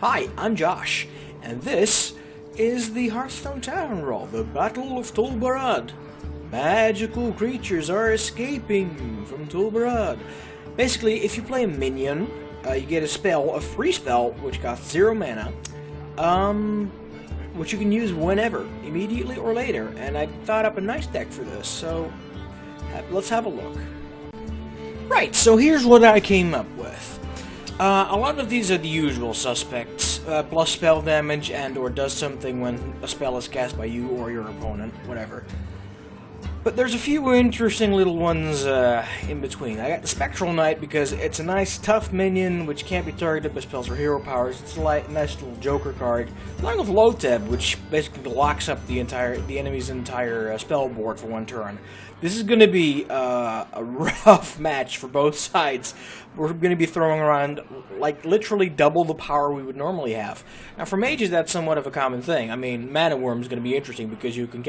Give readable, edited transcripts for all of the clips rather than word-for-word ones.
Hi, I'm Josh, and this is the Hearthstone Tavern Brawl, the Battle of Tol Barad. Magical creatures are escaping from Tol Barad. Basically, if you play a minion, you get a spell, a free spell, which costs 0 mana, which you can use whenever, immediately or later, and I thought up a nice deck for this, so let's have a look. Right, so here's what I came up with. A lot of these are the usual suspects, plus spell damage and or does something when a spell is cast by you or your opponent, whatever. But there's a few interesting little ones in between. I got the Spectral Knight because it's a nice tough minion which can't be targeted by spells or hero powers. It's a nice little Joker card, along with Loteb, which basically locks up the enemy's entire spell board for one turn. This is going to be a rough match for both sides. We're going to be throwing around like literally double the power we would normally have. Now for mages that's somewhat of a common thing. I mean, Mana Worm is going to be interesting because you can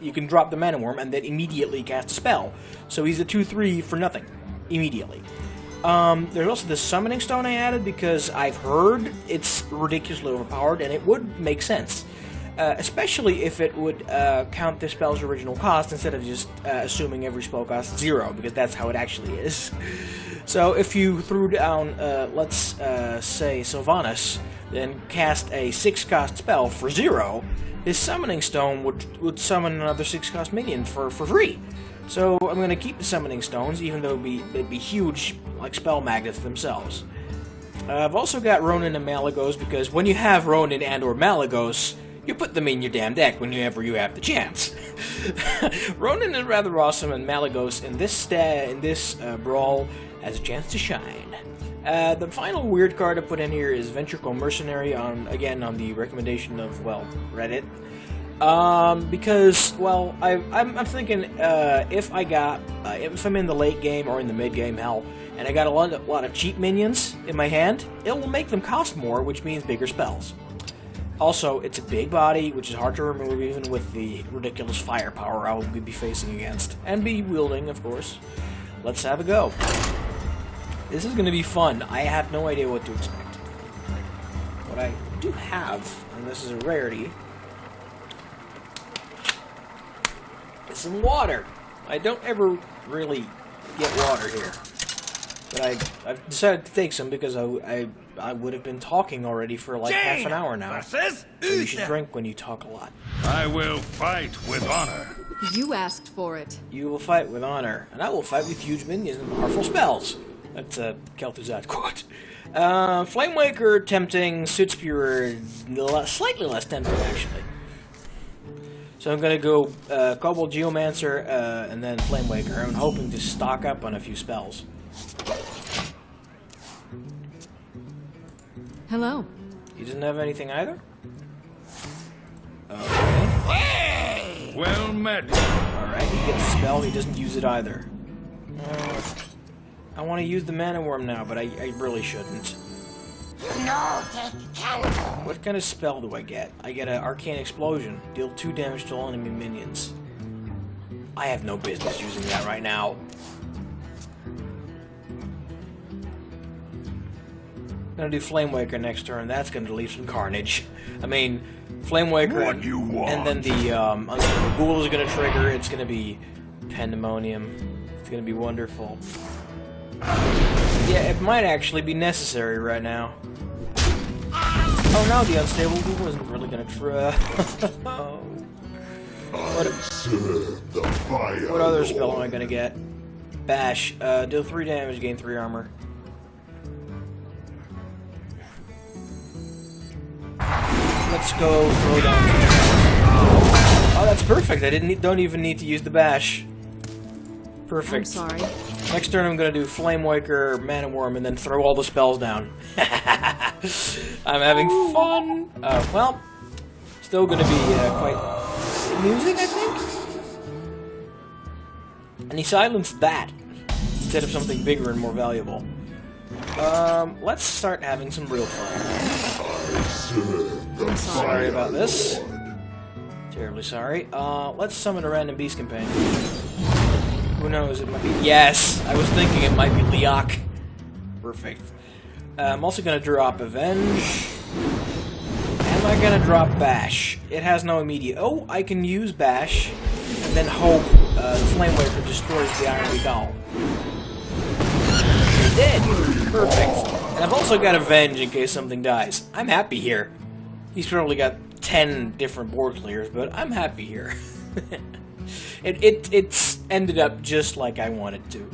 you can drop the Mana Worm and then immediately cast a spell. So he's a 2/3 for nothing immediately. There's also this Summoning Stone I added because I've heard it's ridiculously overpowered and it would make sense. Especially if it would count the spell's original cost instead of just assuming every spell costs 0, because that's how it actually is. So if you threw down, let's say Sylvanas, then cast a 6-cost spell for 0, his Summoning Stone would summon another 6-cost minion for free. So I'm going to keep the Summoning Stones, even though they'd be huge, like spell magnets themselves. I've also got Ronin and Malygos, because when you have Ronin and or Malygos, you put them in your damn deck whenever you have the chance. Ronin is rather awesome, and Malygos in this brawl has a chance to shine. The final weird card I put in here is Ventricle Mercenary, again on the recommendation of, well, Reddit. Because, well, I'm thinking if I'm in the late game or in the mid game, hell, and I got a lot of cheap minions in my hand, it will make them cost more, which means bigger spells. Also, it's a big body, which is hard to remove even with the ridiculous firepower I will be facing against. And be wielding, of course. Let's have a go. This is going to be fun. I have no idea what to expect. What I do have, and this is a rarity, is some water. I don't ever really get water here. But I've decided to take some because I would have been talking already for like half an hour now. So you should drink when you talk a lot. I will fight with honor. You asked for it. You will fight with honor, and I will fight with huge minions and powerful spells. That's a Kel'Thuzad quote. Flamewaker, tempting. Soot Spewer, slightly less tempting actually. So I'm gonna go Kobold Geomancer and then Flamewaker. I'm hoping to stock up on a few spells. Hello. He doesn't have anything either? Okay. Well met. Alright, he gets a spell, he doesn't use it either. I want to use the Mana Worm now, but I really shouldn't. No, take counter. What kind of spell do I get? I get an Arcane Explosion. Deal 2 damage to all enemy minions. I have no business using that right now. I'm gonna do Flamewaker next turn. That's gonna leave some carnage. I mean, Flamewaker and then the Unstable Ghoul is gonna trigger. It's gonna be Pandemonium. It's gonna be wonderful. Yeah, it might actually be necessary right now. Oh no, the Unstable Ghoul isn't really gonna try. What other spell am I gonna get? Bash. Deal 3 damage, gain 3 armor. Let's go throw down. Oh, that's perfect. I don't even need to use the bash. Perfect. I'm sorry. Next turn I'm gonna do Flamewaker, Mana Worm, and then throw all the spells down. I'm having fun. Well, still gonna be quite amusing, I think. And he silenced that instead of something bigger and more valuable. Let's start having some real fun. I'm sorry about this. Terribly sorry. Let's summon a random Beast Companion. Who knows? It might be... Yes! I was thinking it might be Leok. Perfect. I'm also gonna drop Avenge. Am I gonna drop Bash? It has no immediate... Oh, I can use Bash, and then hope the Flame Waker destroys the Iron Doll. It did! Perfect. And I've also got Avenge in case something dies. I'm happy here. He's probably got 10 different board clears, but I'm happy here. It's ended up just like I wanted to.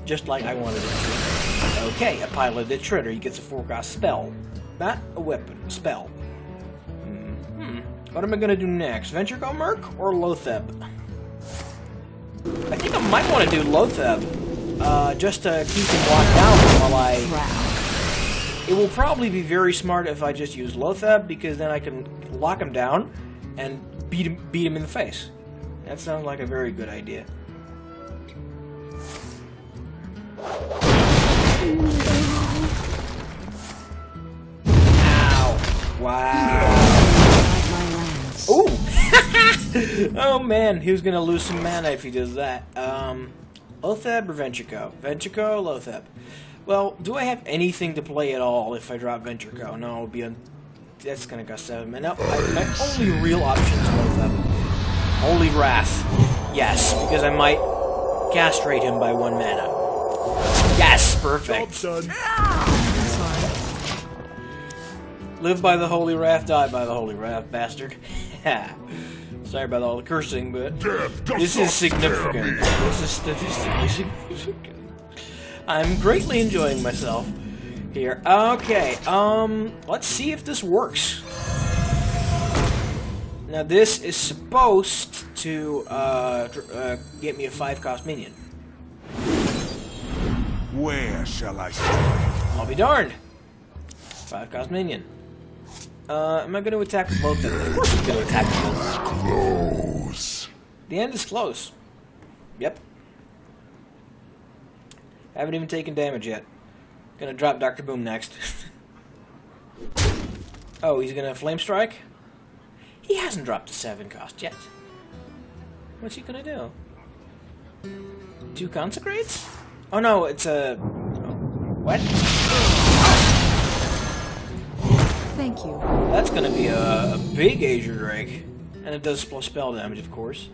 Just like I wanted it to. Okay, a piloted shredder. He gets a 4-cost spell. Not a weapon, a spell. What am I gonna do next? Venture Go Merc or Lotheb? I think I might want to do Lotheb. Just to keep him locked down while I... It will probably be very smart if I just use Lotheb, because then I can lock him down and beat him in the face. That sounds like a very good idea. Ow! Wow! Ooh! Oh man, he was gonna lose some mana if he does that. Lotheb or Ventrico? Ventrico, Lotheb. Well, do I have anything to play at all if I drop Ventrico? No, it'll be that's gonna cost 7 mana. My only real option is Lotheb. Holy Wrath. Yes, because I might castrate him by 1 mana. Yes, perfect. Live by the Holy Wrath, die by the Holy Wrath, bastard. Sorry about all the cursing, but this is significant. This is statistically significant. I'm greatly enjoying myself here. Okay, let's see if this works. Now this is supposed to get me a 5-cost minion. Where shall I start? I'll be darned. 5-cost minion. Am I going to attack with both of them? Of course I'm going to attack with both. Close. The end is close. Yep. Haven't even taken damage yet. Gonna drop Dr. Boom next. Oh, he's gonna Flame Strike? He hasn't dropped a 7-cost yet. What's he gonna do? 2 Consecrates? Oh no, it's a... What? Thank you. That's gonna be a big Azure Drake. And it does spell damage, of course.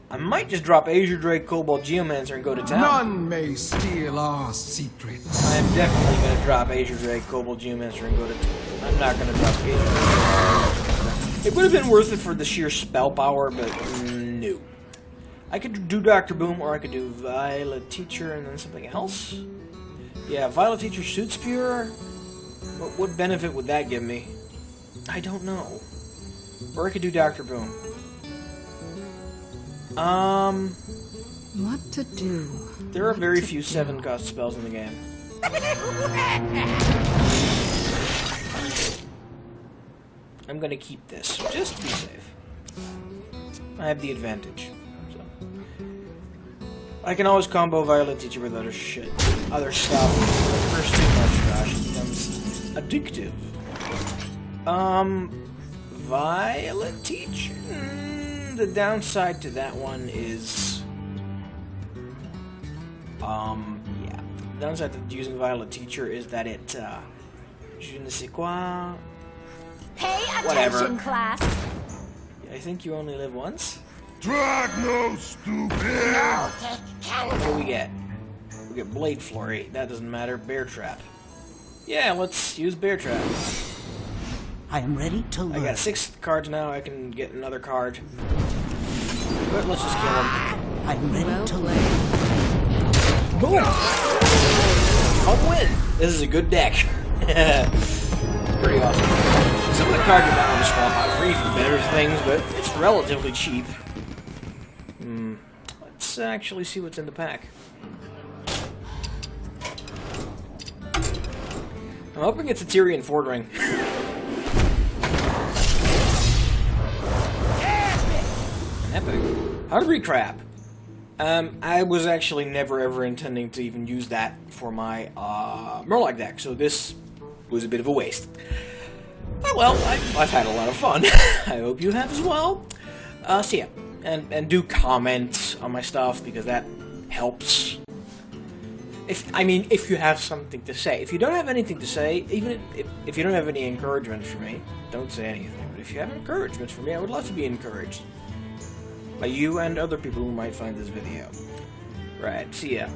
I might just drop Azure Drake, Cobalt Geomancer, and go to town. None may steal our secrets. I am definitely going to drop Azure Drake, Cobalt Geomancer, and go to town. I'm not going to drop Azure Drake. It would have been worth it for the sheer spell power, but no. I could do Dr. Boom, or I could do Violet Teacher and then something else. Yeah, Violet Teacher, Shoot Spear. What benefit would that give me? I don't know. Or I could do Dr. Boom. What to do? There are very few 7-cost spells in the game. I'm gonna keep this, just to be safe. I have the advantage. So. I can always combo Violet Teacher with other shit. Other stuff. First too much, gosh, it becomes addictive. Violet Teacher? The downside to that one is... yeah. The downside to using Violet Teacher is that it, je ne sais quoi... Pay Whatever. attention, class. I think you only live once? Drag no stupid. No, take cannon. What do we get? We get Blade Flurry. That doesn't matter. Bear Trap. Yeah, let's use Bear Trap. I am ready to learn. I got 6 cards now. I can get another card. But let's just kill him. I am ready Well to played. learn. Boom! I'll win! This is a good deck. Pretty awesome. Some of the cards are bound to swap out free for better things, but it's relatively cheap. Let's actually see what's in the pack. I'm hoping it's a Tyrion Ford Ring. Epic. Hungry Crab. I was actually never ever intending to even use that for my Murloc deck, so this was a bit of a waste. Oh well, I've had a lot of fun. I hope you have as well. So yeah, and do comment on my stuff because that helps. If you have something to say. If you don't have anything to say, even if you don't have any encouragement for me, don't say anything. But if you have encouragement for me, I would love to be encouraged by you and other people who might find this video. Right, see ya.